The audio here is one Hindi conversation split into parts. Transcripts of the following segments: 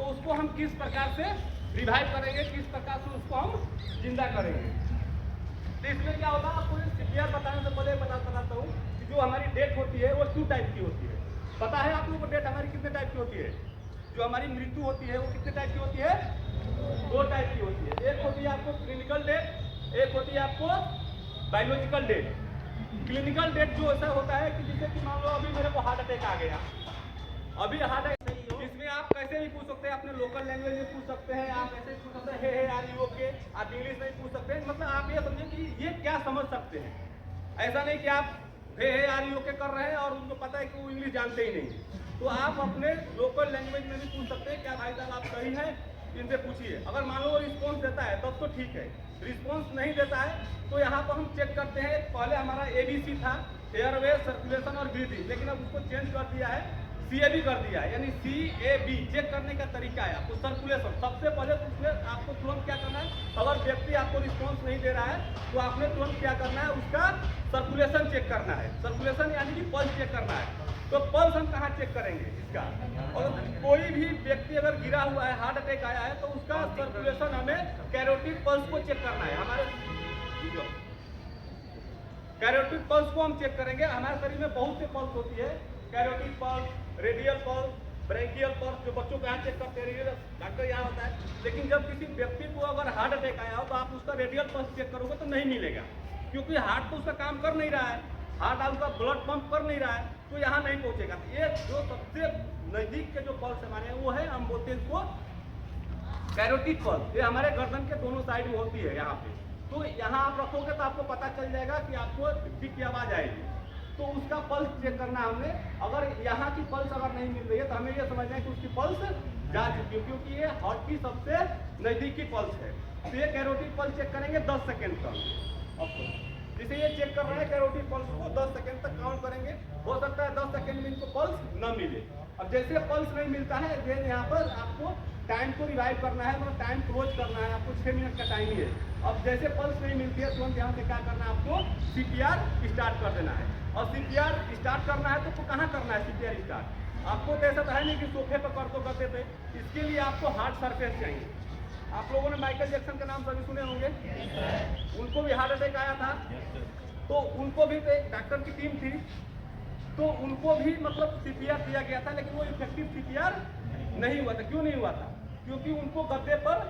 तो उसको हम किस प्रकार से रिवाइव करेंगे, किस प्रकार से उसको हम जिंदा करेंगे। तो इसमें क्या होता है, आपको सीपीआर बताने से पहले बताता हूँ कि जो हमारी डेथ होती है वो 2 टाइप की होती है। पता है आप लोगों को डेथ हमारी कितने टाइप की होती है? जो हमारी मृत्यु होती है वो कितने टाइप की होती है? 2 टाइप की होती है। एक होती है आपको क्लिनिकल डेथ, एक होती है आपको बायोलॉजिकल डेथ। क्लिनिकल डेथ जो ऐसा होता है कि जैसे कि मान लो अभी मेरे को हार्ट अटैक आ गया, अभी हार्ट अटैक, इसमें आप कैसे भी पूछ सकते हैं, अपने लोकल लैंग्वेज में पूछ सकते हैं, आप ऐसे ही पूछ सकते हैं हे आर यू ओके, आप इंग्लिश में पूछ सकते हैं। मतलब आप ये समझिए कि ये क्या समझ सकते हैं। ऐसा नहीं कि आप हे आर यू ओके कर रहे हैं और उनको पता है कि वो इंग्लिश जानते ही नहीं। तो आप अपने लोकल लैंग्वेज में भी पूछ सकते हैं, क्या भाई साहब आप सही हैं, इनसे पूछिए। अगर मान लो वो रिस्पॉन्स देता है तब तो ठीक है, रिस्पॉन्स नहीं देता है तो यहाँ पर हम चेक करते हैं। पहले हमारा ABC था, एयरवे, सर्कुलेशन और ब्रीथिंग, लेकिन अब उसको चेंज कर दिया है, CAB कर दिया है, यानी CAB। चेक करने का तरीका है आपको सर्कुलेशन। सबसे पहले तो उसमें आपको तुरंत क्या करना है, अगर व्यक्ति आपको रिस्पॉन्स नहीं दे रहा है तो आपने तुरंत क्या करना है, उसका सर्कुलेशन चेक करना है। सर्कुलेशन यानी कि पल्स चेक करना है। तो पल्स हम कहाँ चेक करेंगे इसका? और कोई भी व्यक्ति अगर गिरा हुआ है, हार्ट अटैक आया है, तो उसका सर्कुलेशन हमें कैरोटिड पल्स को चेक करना है। हमारे कैरोटिड पल्स को हम चेक करेंगे। हमारे शरीर में बहुत से पल्स होती है, carotid pulse, radial pulse, brachial pulse, जो बच्चों को यहाँ चेक करते हैं, डॉक्टर यहाँ होता है। लेकिन जब किसी व्यक्ति को अगर हार्ट अटैक आया हो तो आप उसका रेडियल पल्स चेक करोगे तो नहीं मिलेगा, क्योंकि हार्ट तो उसका काम कर नहीं रहा है, हार्ट आपका ब्लड पंप कर नहीं रहा है, तो यहाँ नहीं पहुँचेगा। ये जो सबसे नज़दीक के जो पल्स हमारे हैं वो है, हम बोलते हैं इसको कैरोटिड पल्स। ये हमारे गर्दन के दोनों साइड में होती है यहाँ पे। तो यहाँ आप रखोगे तो आपको पता चल जाएगा कि आपको टिक की आवाज़ आएगी, तो उसका पल्स चेक करना हमने। अगर यहाँ की पल्स अगर नहीं मिल रही है तो हमें ये समझना है कि उसकी पल्स जा चुकी है, क्योंकि ये हार्ट की सबसे नज़दीकी पल्स है। तो ये कैरोटिड पल्स चेक करेंगे 10 सेकेंड तक। जिसे ये चेक कर रहे हैं कैरोटिड पल्स को 10 सेकेंड तक काउंट करेंगे। हो सकता है 10 सेकेंड में इनको पल्स न मिले। अब जैसे पल्स नहीं मिलता है, फिर यहाँ पर आपको टाइम को रिवाइव करना है, मतलब टाइम क्लोज करना है। आपको 6 मिनट का टाइम ही है। अब जैसे पल्स नहीं मिलती है तुरंत यहाँ से क्या करना है, आपको CPR स्टार्ट कर देना है। और CPR स्टार्ट करना है तो कहाँ करना है CPR स्टार्ट? आपको तो ऐसा तो है नहीं कि सोफे पर कर तो करते थे। इसके लिए आपको हार्ड सरफेस चाहिए। आप लोगों ने माइकल जैक्सन का नाम सभी सुने होंगे, उनको भी हार्ट अटैक आया था, तो उनको भी एक डॉक्टर की टीम थी, तो उनको भी मतलब CPR दिया गया था, लेकिन वो इफेक्टिव CPR नहीं हुआ था। क्यों नहीं हुआ था? क्योंकि उनको गद्दे पर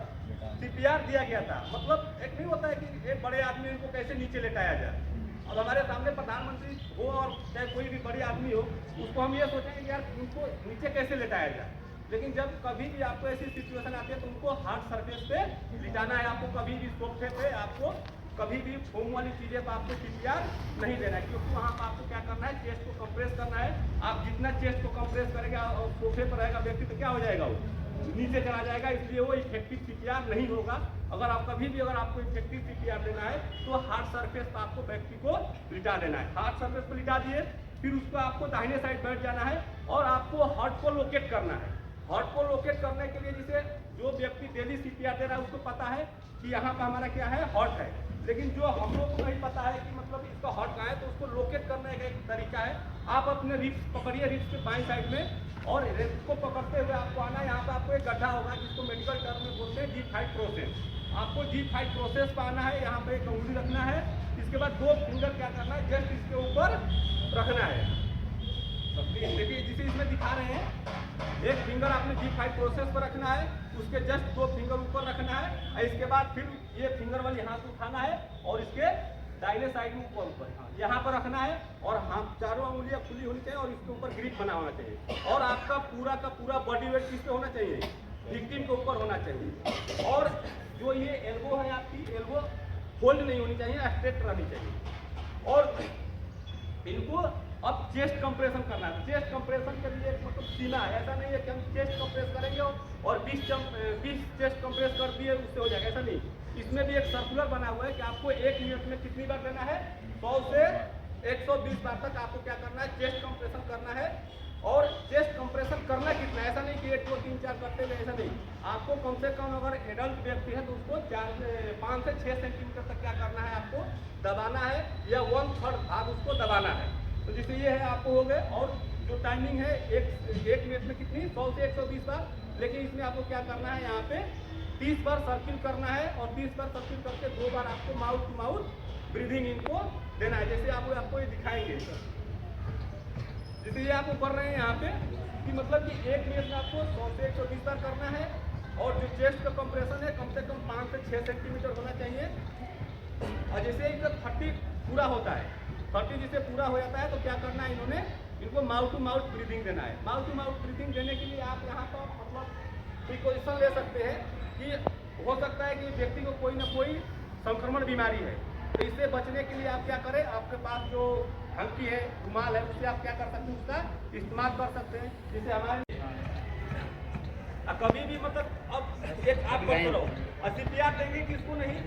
CPR दिया गया था। मतलब एक नहीं होता है कि एक बड़े आदमी को कैसे नीचे लेटाया जाए। अब हमारे सामने प्रधानमंत्री हो और चाहे कोई भी बड़े आदमी हो, उसको हम ये सोचेंगे कि यार उनको नीचे कैसे लेटाया जाए। लेकिन जब कभी भी आपको ऐसी सिचुएशन आती है तो उनको हार्ड सरफेस पे लिटाना है। आपको कभी भी सोफे पे, आपको कभी भी फोम वाली चीज़ें पर आपको CPR नहीं देना है, क्योंकि वहाँ पर आपको क्या करना है, चेस्ट को कंप्रेस करना है। आप जितना चेस्ट को कंप्रेस करेगा और सोफे पर रहेगा व्यक्ति तो क्या हो जाएगा, वो नीचे चला जाएगा, इसलिए वो इफेक्टिव CPR नहीं होगा। अगर आप कभी भी अगर आपको इफेक्टिव CPR देना है तो हार्ड सरफेस पर आपको व्यक्ति को लिटा देना है। हार्ड सरफेस पर लिटा दिए, फिर उसको आपको दाहिने साइड बैठ जाना है और आपको हार्ट को लोकेट करना है। हार्ट को लोकेट करने के लिए जिसे जो व्यक्ति डेली CPR दे रहा है उसको पता है कि यहाँ पर हमारा क्या है, हार्ट है। लेकिन जो हम लोग को नहीं पता है कि मतलब इसका हार्ट कहाँ है, तो उसको लोकेट करने का एक तरीका है। आप अपने रिब्स पकड़िए, रिब्स के बाएं साइड में, और रिब्स को पकड़ते हुए आपको आना है। यहाँ पर आपको एक गड्ढा होगा जिसको मेडिकल टर्म में बोलते हैं G5 प्रोसेस। आपको G5 प्रोसेस पर आना है। यहाँ पे एक उंगली रखना है, इसके बाद 2 फिंगर क्या करना है, जस्ट इसके ऊपर रखना है। देखिए जिसे इसमें दिखा रहे हैं, एक फिंगर आपने G5 प्रोसेस पर रखना है, उसके जस्ट 2 फिंगर ऊपर रखना है, और इसके बाद फिर ये फिंगर वाली हाथ उठाना है और इसके दाहिने साइड में ऊपर यहाँ पर रखना है, और हाथ चारों उंगलियां खुली होनी चाहिए और इसके ऊपर ग्रिप बना होना चाहिए। और आपका पूरा का पूरा बॉडी वेट किस पे होना चाहिए, विक्टिम के ऊपर होना चाहिए। और जो ये एल्बो है आपकी, एल्बो फोल्ड नहीं होनी चाहिए, स्ट्रेट रहनी चाहिए। और इनको अब चेस्ट कंप्रेशन करना है। चेस्ट कंप्रेशन के लिए मतलब सीना है, ऐसा नहीं है कि हम चेस्ट कंप्रेस करेंगे और 20 चेस्ट कंप्रेस कर दिए उससे हो जाएगा, ऐसा नहीं। इसमें भी एक सर्कुलर बना हुआ है कि आपको 1 मिनट में कितनी बार लेना है, 100 से 120 बार तक आपको क्या करना है, चेस्ट कंप्रेशन करना है। और चेस्ट कंप्रेशन करना कितना है, ऐसा नहीं कि 1 2 3 4 करते हुए, ऐसा नहीं। आपको कम से कम अगर एडल्ट व्यक्ति है तो उसको 5 से 6 सेंटीमीटर तक क्या करना है, आपको दबाना है, या 1/3 भाग उसको दबाना है। तो जैसे ये है आपको हो गए। और जो टाइमिंग है एक मिनट में कितनी, 100 से 120 बार। लेकिन इसमें आपको क्या करना है, यहाँ पे 30 बार सर्किल करना है और 30 बार सर्किल करके 2 बार आपको माउथ टू माउथ ब्रीदिंग इनको देना है। जैसे आपको ये दिखाएंगे, जैसे ये आपको कर रहे हैं यहाँ पे कि मतलब कि 1 मिनट में आपको 100 से 120 बार करना है और जो चेस्ट का कंप्रेशन है कम से कम 5 से 6 सेंटीमीटर होना चाहिए। और जैसे इनका 30 पूरा होता है, 30 जिसे पूरा हो जाता है तो क्या करना है, इन्होंने इनको माउथ टू माउथ ब्रीदिंग देना है। माउथ टू माउथ ब्रीदिंग देने के लिए आप यहाँ पर मतलब प्रिकॉशन ले सकते हैं कि हो सकता है कि व्यक्ति को कोई ना कोई संक्रमण बीमारी है, तो इससे बचने के लिए आप क्या करें, आपके पास जो हंकी है, रुमाल है, उससे आप क्या कर सकते हैं, उसका इस्तेमाल कर सकते हैं। जैसे हमारे कभी भी मतलब अब एक आप करो CPR देंगे किसको नहीं,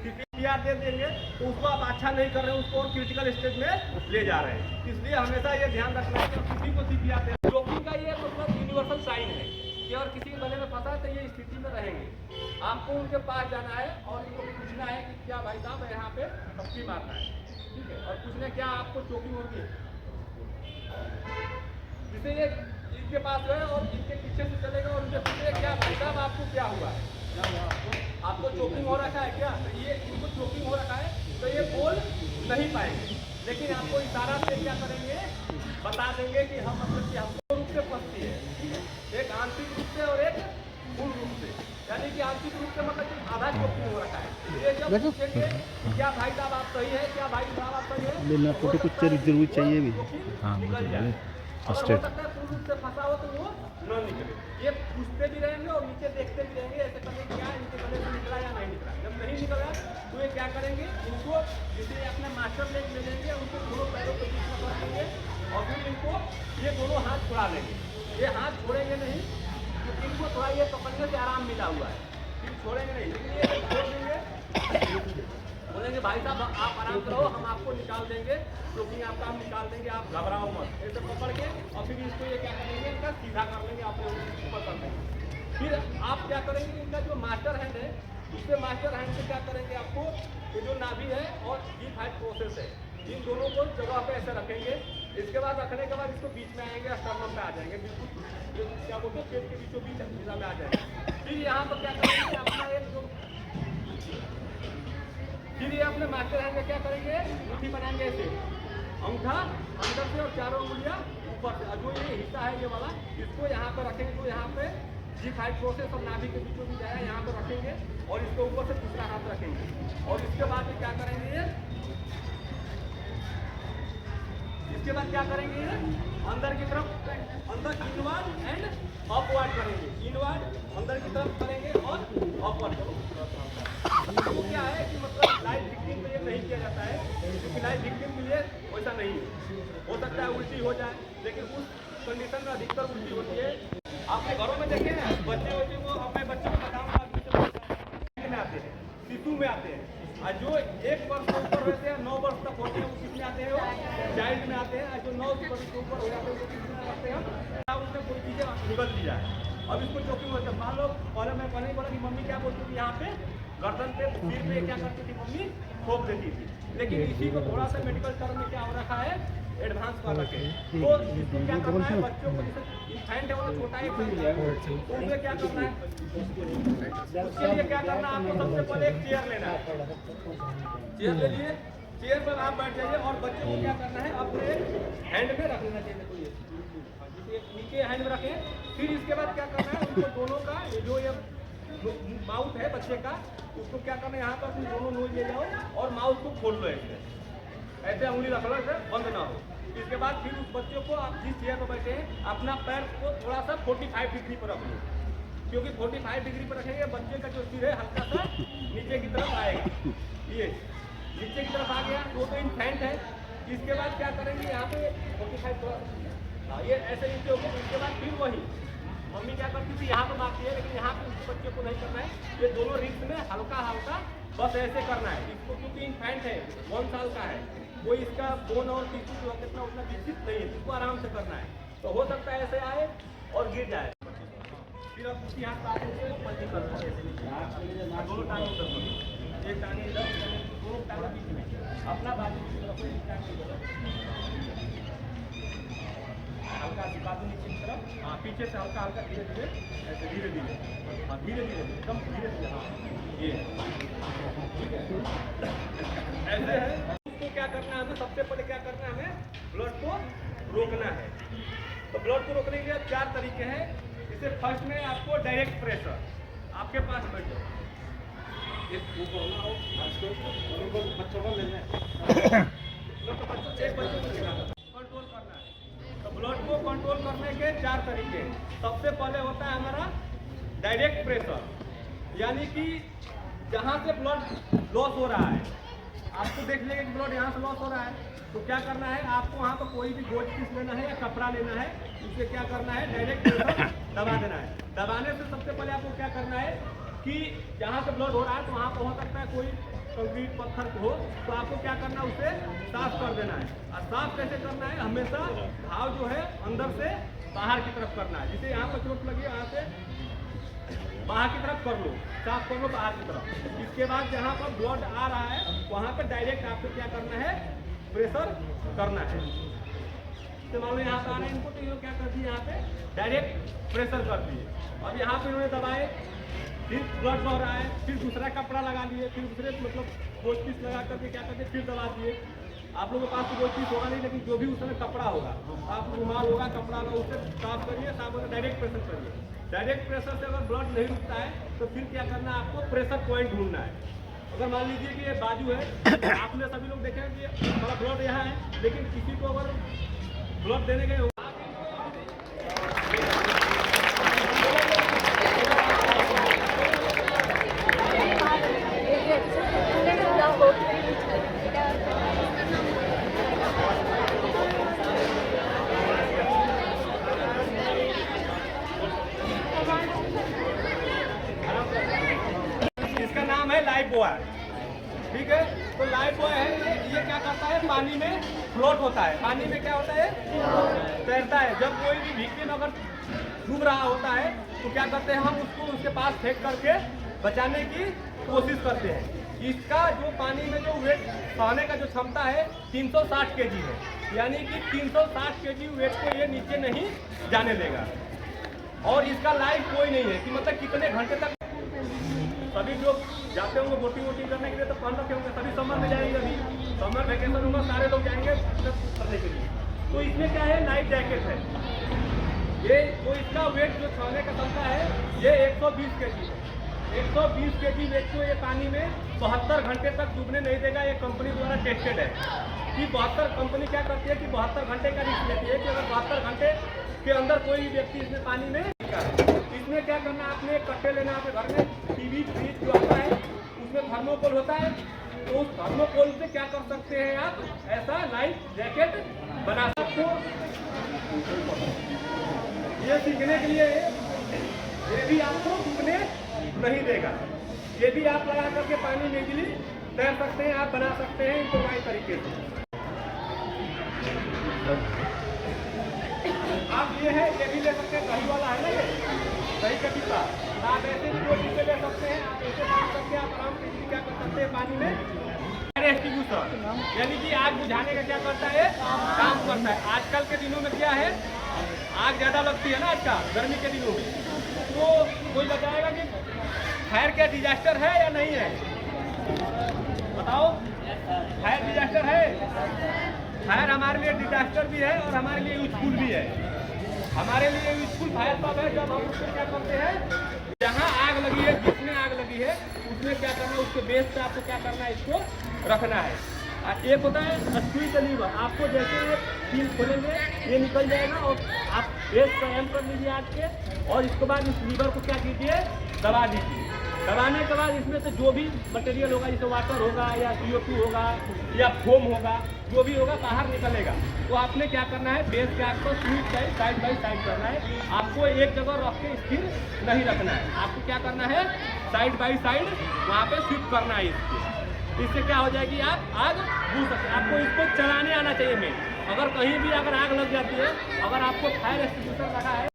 CPR दे देंगे तो उसको आप अच्छा नहीं कर रहे हैं, उसको और क्रिटिकल स्टेज में ले जा रहे हैं। इसलिए हमेशा ये ध्यान रखना है कि किसी को CPR दें। जोखिम का ये मतलब यूनिवर्सल साइन है कि अगर किसी के गले में फंसा तो ये स्थिति में रहेंगे। आपको उनके पास जाना है और इनको पूछना है कि क्या भाई साहब यहाँ पे टपकी मारना है, ठीक है, और पूछना क्या आपको चोकिंग होगी, जिसे ये इनके पास गए और इनके पीछे से चलेगा और उनसे पूछे क्या भाई साहब आपको क्या हुआ है, आपको चोकिंग हो रखा है क्या, तो ये इनको चोकिंग हो रखा है तो ये बोल नहीं पाएंगे, लेकिन आपको इशारा से क्या करेंगे, बता देंगे कि हम मतलब कि हमको रूप से फंसती है, एक आंतरिक रूप से और एक मूल रूप से, यानी कि आंतरिक रूप से मतलब कि आधा चोकिंग हो रखा है। ये जब पूछेंगे क्या भाई साहब आप सही है, क्या भाई साहब आप सही है, फोटो कुछ जरूर चाहिए भी। हाँ निकल जाए। अगर हो सकता है पूर्ण रूप से फंसा हो तो वो न निकले। ये पूछते भी रहेंगे और नीचे देखते भी रहेंगे ऐसे करने क्या इनके गले से निकला या नहीं निकला। जब नहीं निकला तो ये क्या करेंगे, इनको जैसे अपना मास्टर लेग ले लेंगे, उनको दोनों पैरों के बीच में कर देंगे और फिर इनको ये दोनों हाथ छुड़ा लेंगे। ये हाथ छोड़ेंगे नहीं, तो इनको थोड़ा ये पकड़ने से आराम मिला हुआ है, फिर छोड़ेंगे नहीं, लेकिन ये छोड़ देंगे, बोलेंगे भाई साहब आप आराम करो, हम आपको निकाल देंगे, क्योंकि आपका हम निकाल देंगे, आप घबराओ मत, ऐसे पकड़ के और फिर इसको ये क्या करेंगे, इनका सीधा कर लेंगे, आपने ऊपर कर देंगे। फिर आप क्या करेंगे, इनका जो मास्टर हैंड है, उससे मास्टर हैंड से क्या करेंगे, आपको ये जो नाभि है और G5 प्रोसेस है, इन दोनों को जगह पे ऐसे रखेंगे। इसके बाद रखने के बाद इसको बीच में आएंगे, स्टर्नम पे आ जाएंगे, बिल्कुल क्या बोलते हैं पेट के बीचों बीच सीधा में आ जाएंगे। फिर यहाँ पर क्या करेंगे, अपना एक जो फिर ये अपने मास्टर हैंड में क्या करेंगे, मुट्ठी बनाएंगे ऐसे, अंगूठा अंदर से और चारों उंगलियां ऊपर से, जो ये हिस्सा है ये वाला, इसको यहाँ पे रखेंगे, तो यहाँ पे G5 प्रोसेस और नाभि के बीचों बीच आया, यहाँ पे रखेंगे और इसके ऊपर से दूसरा हाथ रखेंगे और इसके बाद ये क्या करेंगे, इसके बाद क्या करेंगे, अंदर की तरफ, अंदर इनवर्ड एंड अपवर्ड करेंगे, इनवर्ड अंदर की तरफ करेंगे और अपवर्ड करेंगे। तो क्या है कि मतलब लाइव विक्टिम के लिए नहीं किया जाता है, क्योंकि लाइव विक्टिम के लिए वैसा नहीं है, हो सकता है उल्टी हो जाए, लेकिन उस कंडीशन में अधिकतर उल्टी होती है। आपने घरों में देखे हैं बच्चे को, अपने बच्चों को बताऊंगा में आते हैं, शिशु में आते हैं, और जो 1 वर्ष से ऊपर रहते हैं, 9 वर्ष तक होते हैं, वो किसमें आते हैं, वो चाइल्ड में आते हैं, और जो 9 वर्ष से ऊपर हो जाते हैं वो किसमें आते हैं, उसमें कोई चीज़ें निकल दी जाए। अब इसको चोकिंग होता है, मान लो पहले मैं कहने ही बोला कि मम्मी क्या बोलती थी, यहाँ पे गर्दन पे सिर पे क्या करती थी मम्मी, ठोक देती थी, लेकिन इसी को थोड़ा सा मेडिकल टर्म में क्या हो रखा है, एडवांस कर रखे, तो इसको क्या करना है, बच्चों को जैसे इन्फेंट है वो छोटा है, तो उसे क्या करना है, उसके लिए क्या करना है, आपको सबसे पहले एक चेयर लेना है, चेयर ले लिए, चेयर पर आप बैठ जाइए और बच्चों को क्या करना है, अपने हैंड में रख लेना चाहिए, तो ये नीचे हैंड में रखें। फिर इसके बाद क्या करना है, उनको दोनों का जो ये माउथ है बच्चे का, उसको क्या करना है, यहाँ पर अपनी दोनों नोज ले जाओ और माउथ को खोल लो, ऐसे उंगली रख लो, ऐसे बंद ना हो। इसके बाद फिर उस बच्चों को आप जिस चेयर पर बैठे हैं, अपना पैर को थोड़ा सा 45 डिग्री पर रख लो, क्योंकि 45 डिग्री पर रखेंगे बच्चे का जो सिर है हल्का सा नीचे की तरफ आएगा, ये नीचे की तरफ आ गया, वो तो इन्फेंट है। इसके बाद क्या करेंगे, यहाँ पे 45 थोड़ा ये ऐसे नीचे हो गया। इसके बाद फिर वही मम्मी क्या करती थी, यहाँ पर मारती है, लेकिन यहाँ पे उसके बच्चे को नहीं करना है, ये दोनों रिस्ट में हल्का हल्का बस ऐसे करना है इसको, क्योंकि इन्फेंट है, 1 साल का है, कोई इसका बोन और टिश्यू जो कितना उतना विकसित नहीं है, इसको आराम से करना है। तो हो सकता है ऐसे आए और गिर जाए, फिर आप उसी हाथ आगे से पलटी कर दो, दोनों टांग उधर करो, एक टांग इधर, दोनों टांग बीच में, अपना बाजू की तरफ एक टांग इधर, हल्का सिखा दो नीचे की तरफ, हाँ पीछे से हल्का हल्का धीरे धीरे, ऐसे धीरे धीरे, हाँ धीरे धीरे एकदम धीरे धीरे, हाँ ये ठीक है। ऐसे है उसको क्या करना है हमें, सबसे पहले क्या करना है हमें ब्लड को रोकना है। तो ब्लड को रोकने के लिए 4 तरीके हैं। इसे फर्स्ट में आपको डायरेक्ट प्रेशर, आपके पास बैठ जाओ, बच्चों को लेना है, एक बच्चों को कंट्रोल करना है। तो ब्लड को कंट्रोल करने के 4 तरीके। सबसे पहले होता है हमारा डायरेक्ट प्रेशर, यानी कि जहाँ से ब्लड लॉस हो रहा है, आपको देख लेंगे कि ब्लड यहाँ से लॉस हो रहा है, तो क्या करना है आपको वहाँ पर कोई भी गोज पीस लेना है या कपड़ा लेना है, उसे क्या करना है डायरेक्ट प्रेशर दबा देना है। दबाने से सबसे पहले आपको क्या करना है कि जहाँ से ब्लड हो रहा है तो वहाँ पर हो सकता है कोई कंक्रीट पत्थर हो, तो आपको क्या करना है उसे साफ कर देना है। और साफ कैसे करना है, हमेशा घाव जो है अंदर से बाहर की तरफ करना है। जैसे यहाँ पर चोट लगी यहाँ से बाहर की तरफ कर लो, साफ कर लो बाहर की तरफ। इसके बाद जहाँ पर ब्लड आ रहा है वहाँ पर डायरेक्ट आपको क्या करना है प्रेशर करना है। तो मान लो यहाँ पे आ रहे हैं इनको, तो ये क्या कर दिए यहाँ पे डायरेक्ट प्रेशर कर दिए। अब यहाँ पे इन्होंने दबाए, फिर ब्लड बह रहा है, फिर दूसरा कपड़ा लगा लिए, फिर दूसरे मतलब गोज पीस लगा करके क्या करते फिर दबा दिए। आप लोगों के पास तो गोज पीस होगा नहीं, लेकिन जो भी उसमें कपड़ा होगा, आप रुमाल होगा, कपड़ा होगा, उससे साफ करिए, साफ होकर डायरेक्ट प्रेशर करिए। डायरेक्ट प्रेशर से अगर ब्लड नहीं रुकता है तो फिर क्या करना है आपको प्रेशर पॉइंट ढूंढना है। अगर मान लीजिए कि ये बाजू है, आपने सभी लोग देखे कि हमारा ब्लड यहाँ है, लेकिन किसी को अगर ब्लड देने गए लाइफ बॉय, ठीक है। तो लाइफ बॉय है ये क्या करता है पानी में फ्लोट होता है। पानी में क्या होता है तैरता है। जब कोई भी विक्टिम अगर डूब रहा होता है तो क्या करते हैं हम उसको उसके पास फेंक करके बचाने की कोशिश करते हैं। इसका जो पानी में जो वेट सहने का जो क्षमता है 360 kg है, यानी कि 360 kg वेट को ये नीचे नहीं जाने देगा। और इसका लाइफ कोई नहीं है कि मतलब कितने घंटे तक। सभी लोग जाते होंगे बोटिंग वोटिंग करने के लिए, तो पहन रखे होंगे, सभी समर में जाएंगे, अभी समर वैकेशन होगा, सारे लोग जाएंगे करने के लिए। तो इसमें क्या है लाइफ जैकेट है ये, जो इसका वेट जो सहने का क्षमता है ये 120 kg है। 120 kg वेट को ये पानी में 72 घंटे तक डूबने नहीं देगा। ये कंपनी द्वारा टेस्टेड है कि 72 कंपनी क्या करती है कि 72 घंटे का रिस्क लेती है कि अगर 72 घंटे के अंदर कोई व्यक्ति इसमें पानी में इसमें क्या करना, आपने एक कट्टे लेना आपके घर में, टीवी फ्रिज जो आता है उसमें थर्मोकोल होता है, तो उस थर्मोकोल से क्या कर सकते हैं आप ऐसा लाइफ जैकेट बना सकते हो। ये सीखने के लिए ये भी आपको डूबने नहीं देगा। ये भी आप लगा करके पानी में इजीली तैर सकते हैं, आप बना सकते हैं इम्प्रोवाइज तरीके से। आप ये है ये भी ले सकते हैं, दही वाला है ना ये दही का टिक्का, आप ऐसे भी 2 टिक्के ले सकते हैं। आप ऐसे काम करके आप आराम से क्या कर सकते हैं पानी में एक्सटिंग्विशर, यानी कि आग बुझाने का क्या करता है काम करता है। आजकल के दिनों में क्या है आग ज़्यादा लगती है ना आजकल गर्मी के दिनों में, तो कोई बताएगा कि फायर क्या डिजास्टर है या नहीं है, बताओ। फायर डिजास्टर है, फायर हमारे लिए डिजास्टर भी है और हमारे लिए यूजफुल भी है। हमारे लिए यूजफुल फायर तब है जब हम उसको क्या करते हैं, जहाँ आग लगी है, जिसमें आग लगी है उसमें क्या करना है, उसके बेस पे आपको क्या करना है, इसको रखना है। एक होता है स्क्वीज द लीवर, आपको जैसे ये सील खोलेंगे ये निकल जाएगा और आप बेस पर एम कर लीजिए आग के, और इसके बाद इस लीवर को क्या कीजिए दबा दीजिए। दबाने के बाद इसमें से जो भी मटेरियल होगा, जैसे वाटर होगा या CO2 होगा या फोम होगा, जो भी होगा बाहर निकलेगा। तो आपने क्या करना है बेस के आग को स्वीप साइड बाई साइड करना है। आपको एक जगह रख के स्थिर नहीं रखना है, आपको क्या करना है साइड बाई साइड वहाँ पे स्वीप करना है। इससे क्या हो जाएगी आप आग बुझ सकते हैं। आपको इसको चलाने आना चाहिए। में अगर कहीं भी अगर आग लग जाती है, अगर आपको फायर एक्सटिंग्विशर लगा है